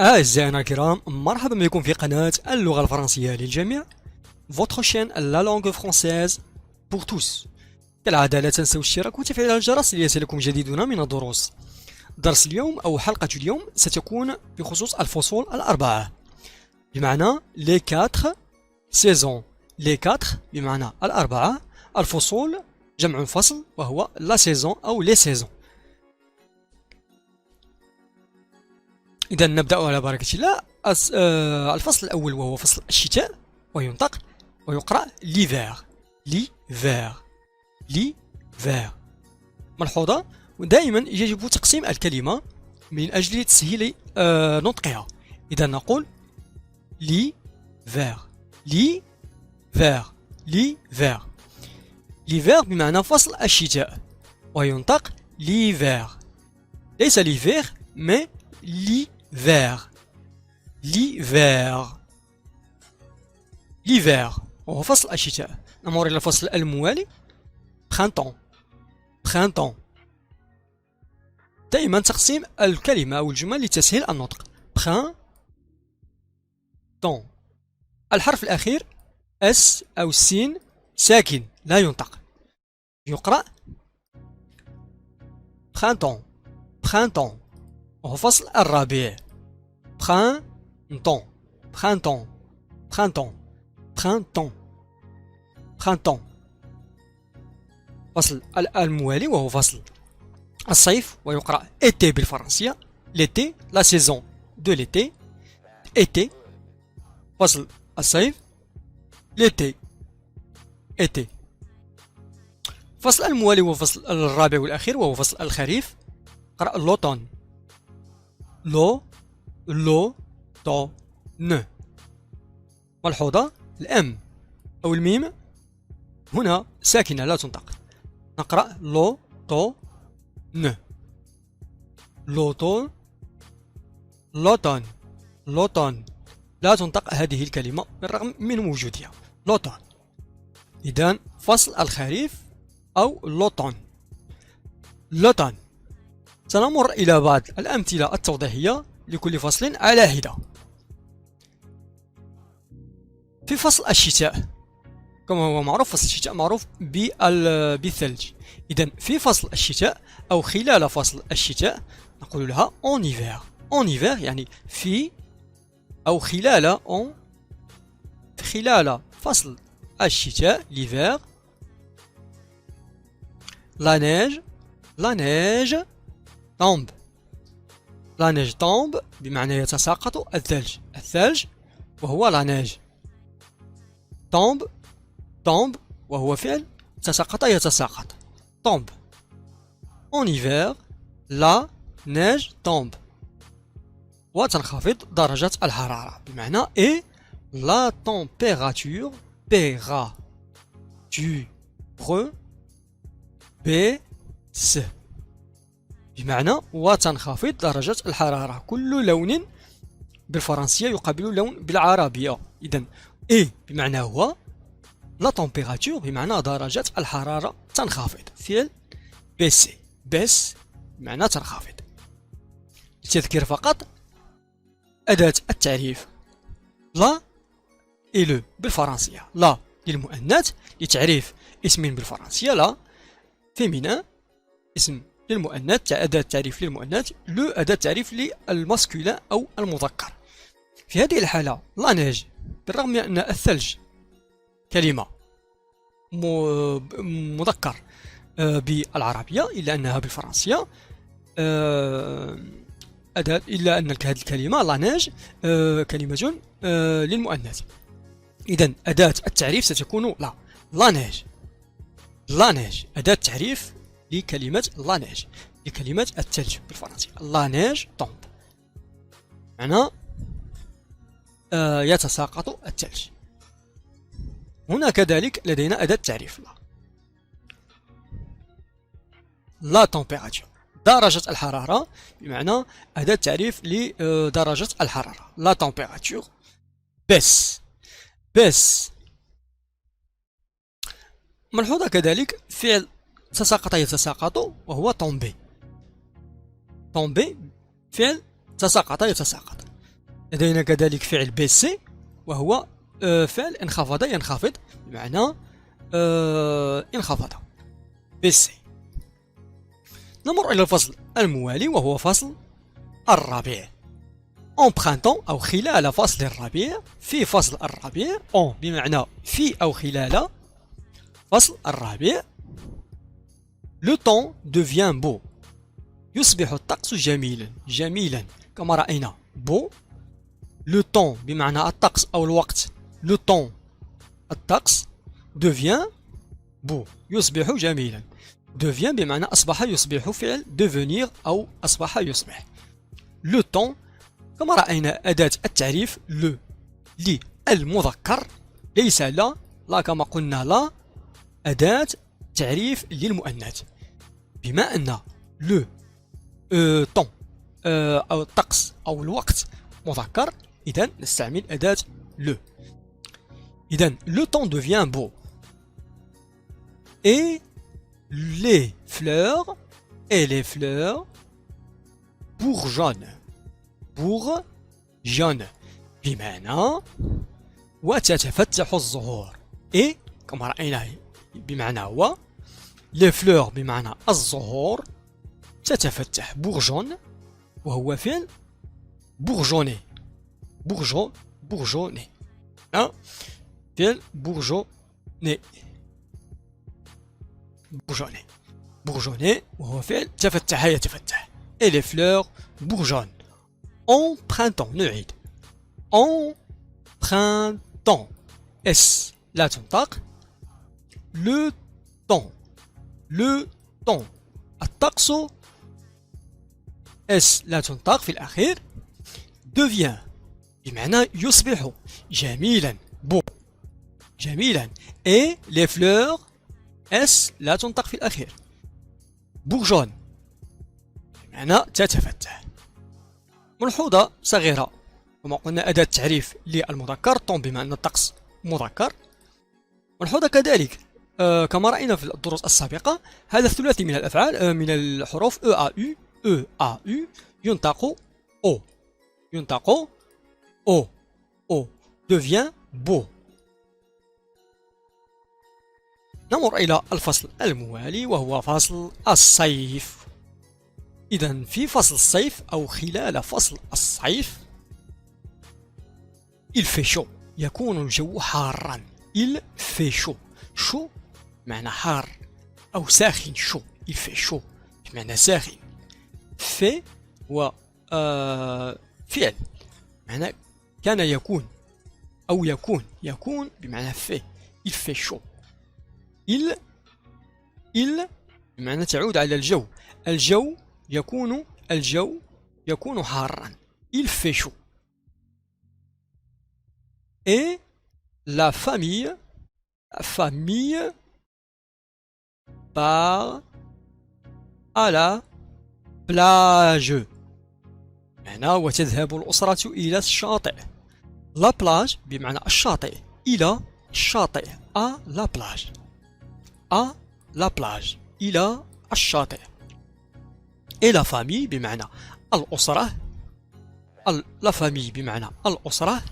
أعزائنا الكرام، مرحبا بكم في قناة اللغة الفرنسية للجميع. Votre chaîne La langue française pour tous. كالعادة لا تنسوا الاشتراك وتفعيل الجرس ليصلكم جديدنا من الدروس. درس اليوم أو حلقة اليوم ستكون بخصوص الفصول الأربعة، بمعنى les quatre saisons. les quatre بمعنى الأربعة، الفصول جمع فصل وهو la saison أو les saisons. إذا نبدأ على بركة الله. الفصل الأول وهو فصل الشتاء، وينطق ويقرأ l'hiver. l'hiver. l'hiver. ملحوظة، ودائما يجب تقسيم الكلمة من أجل تسهيل نطقها. إذا نقول l'hiver. l'hiver. l'hiver. l'hiver بمعنى فصل الشتاء، وينطق l'hiver. ليس l'hiver mais l'hiver. l'hiver. l'hiver وهو فصل الشتاء. نمر إلى الفصل الموالي printemps. printemps. دائما تقسيم الكلمة أو الجمل لتسهيل النطق. printemps. الحرف الأخير اس أو السين ساكن لا ينطق، يقرأ printemps. printemps وهو فصل الربيع. printemps. printemps. printemps. printemps. printemps. فصل الموالي وهو فصل الصيف، ويقرأ été بالفرنسية. l'été la saison de l'été. été فصل الصيف. l'été. été. فصل الموالي هو فصل الرابع والأخير وهو فصل الخريف. قرأ l'automne. l'automne. ملحوظة، الأم أو الميم هنا ساكنة لا تنطق، نقرأ l'automne. l'automne. l'automne. l'automne. لا تنطق هذه الكلمة بالرغم من وجودها. l'automne. إذن فصل الخريف أو l'automne. l'automne. سنمر إلى بعض الأمثلة التوضيحية لكل فصل على حدة. في فصل الشتاء كما هو معروف، فصل الشتاء معروف بالثلج. إذن في فصل الشتاء أو خلال فصل الشتاء نقول لها en hiver. en hiver يعني في أو خلال خلال فصل الشتاء l'hiver. la neige. la neige tombe. la neige tombe بمعنى يتساقط الثلج. الثلج وهو la neige. tombe. tombe وهو فعل تساقط يتساقط. tombe. en hiver la neige tombe. وتنخفض درجة الحرارة بمعنى et la température baisse. بمعنى وتنخفض درجة الحرارة. كل لون بالفرنسية يقابل لون بالعربية. إذن et بمعنى هو، لا température بمعنى درجة الحرارة تنخفض. فعل baisser. baisse بمعنى تنخفض. للتذكير فقط، أداة التعريف لا et le بالفرنسية. لا للمؤنث لتعريف اسم بالفرنسية، لا féminin اسم للمؤنث، أداة تعريف للمؤنث. لو أداة تعريف للماسكولين أو المذكر. في هذه الحالة لا نيج بالرغم من أن الثلج كلمة مذكر بالعربية إلا أنها بالفرنسية أداة، إلا أن هذه الكلمة لا نيج كلمة للمؤنث. إذن أداة التعريف ستكون لا. لا نيج. لا نيج أداة تعريف لكلمة لا نيج، لكلمة الثلج بالفرنسية. لا نيج طومب معنى يتساقط الثلج. هنا كذلك لدينا أداة تعريف لا. لا température درجة الحرارة بمعنى أداة تعريف لدرجة الحرارة. لا température baisse. baisse. ملحوظة كذلك فعل تساقط يتساقط وهو tomber. tomber فعل تساقط يتساقط. لدينا كذلك فعل بيسي وهو فعل انخفض ينخفض، بمعنى انخفض. بيسي. نمر إلى الفصل الموالي وهو فصل الربيع. en printemps أو خلال فصل الربيع. في فصل الربيع en بمعنى في أو خلال فصل الربيع. le temps devient beau. يصبح الطقس جميلا كما رأينا. beau. le temps بمعنى الطقس أو الوقت. le temps الطقس. devient beau يصبح جميلا. devient بمعنى أصبح يصبح، فعل devenir أو أصبح يصبح. le temps كما رأينا أداة التعريف le للمذكر، ليس لا كما قلنا لا أداة تعريف للمؤنث. بما أن le temps أو الطقس أو الوقت مذكر، إذن نستعمل أداة le. إذن le temps devient beau et les fleurs bourgeonnent بمعنى وتتفتح الزهور. et كما رأينا بمعنى هو les fleurs بمعنى الزهور تتفتح bourgeonne وهو فعل bourgeonner فعل bourgeonner وهو فعل تفتح يتفتح. et les fleurs bourgeonnent en printemps. نعيد en printemps. اس لا تنطق. le temps الطقس اس لا تنطق في الأخير. devient بمعنى يصبح جميلا جميلا. et les fleurs اس لا تنطق في الأخير. bourgeonne بمعنى تتفتح. ملحوظة صغيرة، كما قلنا أداة تعريف للمذكر طون بما أن الطقس مذكر. ملحوظة كذلك كما رأينا في الدروس السابقة، هذا الثلاثي من الأفعال من الحروف EAU ينطق O devient beau. نمر إلى الفصل الموالي وهو فصل الصيف. إذن في فصل الصيف أو خلال فصل الصيف il fait chaud يكون الجو حارا. il fait chaud معنى حار أو ساخن. il fait chaud بمعنى ساخن. fait و فعل معنى كان يكون أو يكون بمعنى fait. il fait chaud. il بمعنى تعود على الجو يكون حارا. il fait chaud. et la famille part à la plage. معنى وتذهب الأسرة إلى الشاطئ. la plage بمعنى الشاطئ. إلى الشاطئ à la plage إلى الشاطئ. et la famille بمعنى الأسرة. la famille بمعنى الأسرة.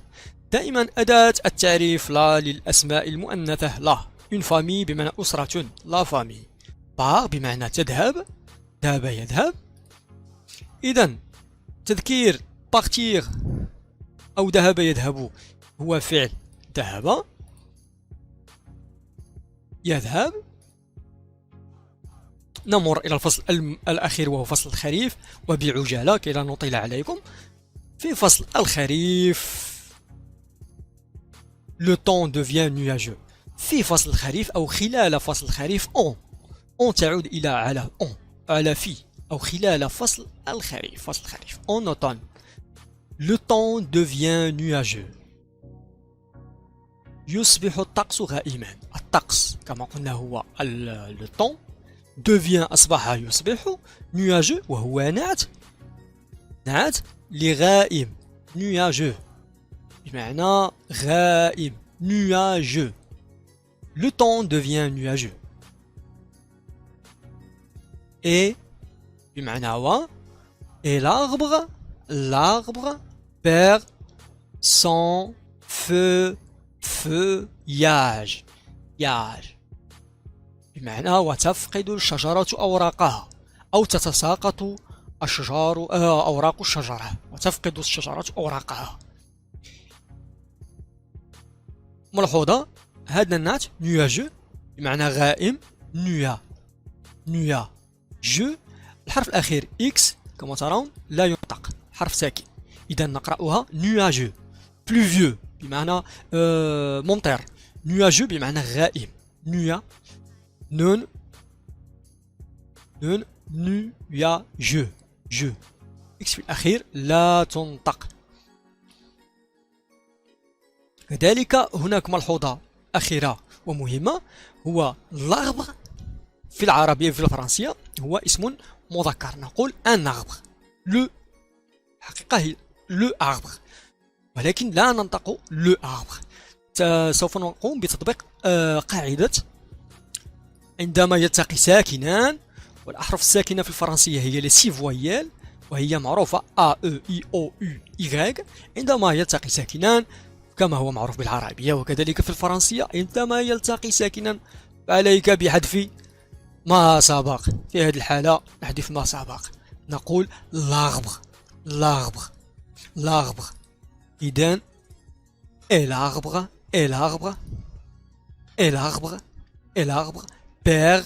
دائما أداة التعريف لا للأسماء المؤنثة لا. une famille بمعنى أسرة la famille. part بمعنى تذهب يذهب. إذن تذكير partir أو ذهب يذهب هو فعل يذهب. نمر إلى الفصل الأخير وهو فصل الخريف وبعجالة كي لا نطيل عليكم. في فصل الخريف le temps devient nuageux. في فصل الخريف أو خلال فصل الخريف on تعود إلى على في أو خلال فصل الخريف. en automne le temps devient nuageux يصبح الطقس غائما. الطقس كما قلنا هو le temps devient أصبح يصبح nuageux وهو نعت لغائم. nuageux بمعنى غائم. nuageux. le temps devient nuageux. et بمعنى هو et l'arbre perd sans feuillage. بمعنى وتفقد الشجرة أوراقها، أو تتساقط أوراق الشجرة، وتفقد الشجرة أوراقها. ملحوظة، هذا النعت nuageux بمعنى غائم. نويا جو، الحرف الأخير إكس كما ترون لا ينطق، حرف ساكن، إذا نقرأها nuageux. pluvieux بمعنى ممطر. nuageux بمعنى غائم. نويا نون nuageux. إكس في الأخير لا تنطق. كذلك هناك ملحوظة أخيرة ومهمة، هو l'arbre في العربية في الفرنسية هو اسم مذكر، نقول un arbre. لو حقيقة هي لو arbre، ولكن لا ننطق لو arbre. سوف نقوم بتطبيق قاعدة عندما يلتقي ساكنان، والأحرف الساكنة في الفرنسية هي لي سي فويال، وهي معروفة A E I O U Y. عندما يلتقي ساكنان كما هو معروف بالعربية وكذلك في الفرنسية، عندما يلتقي ساكنا فعليك بحذف ما سبق. في هذه الحالة نحذف ما سبق، نقول l'arbre. إذن l'arbre perd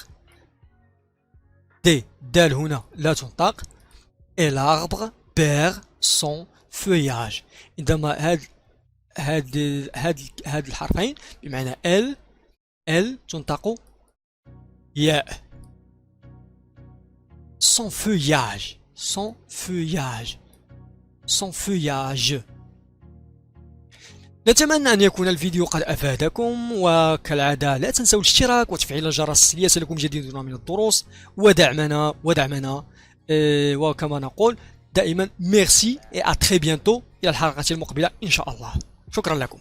دال هنا لا تنطق. l'arbre perd son feuillage. عندما هاد الحرفين بمعنى ال تنطق ياء. son feuillage. نتمنى أن يكون الفيديو قد أفادكم، وكالعادة لا تنسوا الاشتراك وتفعيل الجرس ليصلكم جديدنا من الدروس ودعمنا وكما نقول دائما ميرسي et à très bientôt. إلى الحلقة المقبلة إن شاء الله. شكرا لكم.